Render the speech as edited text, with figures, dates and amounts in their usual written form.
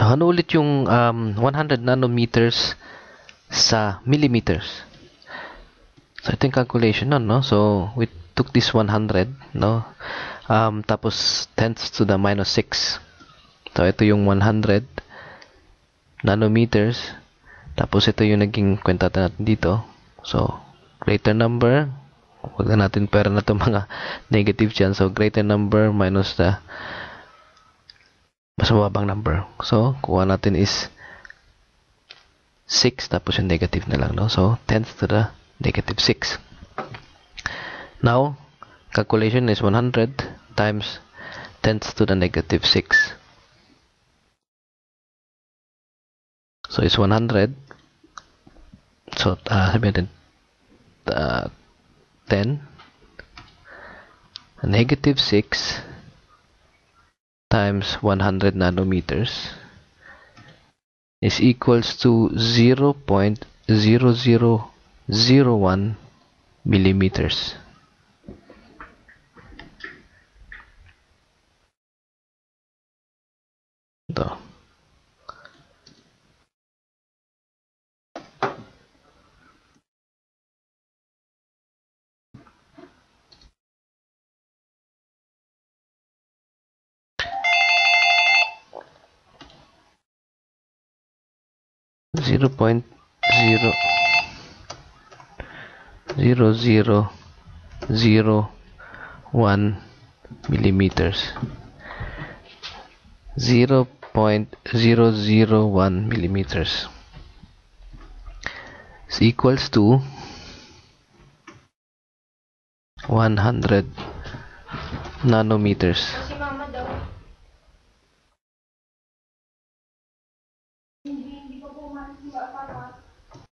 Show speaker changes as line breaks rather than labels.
So, ano ulit yung 100 nanometers sa millimeters? So, ito yung calculation nun, no? So, we took this 100, no? Tapos, tenths to the minus 6. So, ito yung 100 nanometers. Tapos, ito yung naging kwenta natin dito. So, greater number. Huwag na natin pera na ito mga negative dyan. So, greater number minus the mas mababang number. So, kuha natin is 6. Tapos yung negative na lang, no? So, tenths to the negative 6. Now, calculation is 100 times tenths to the negative 6. So, it's 100. So, sabihin natin 10. Negative 6 times 100 nanometers is equals to 0.0001 millimeters. Ito. Zero point zero zero zero 1 millimeters. 0.001 millimeters is equals to 100 nanometers.
Si mama daw. Hindi pa po umalis yung papa.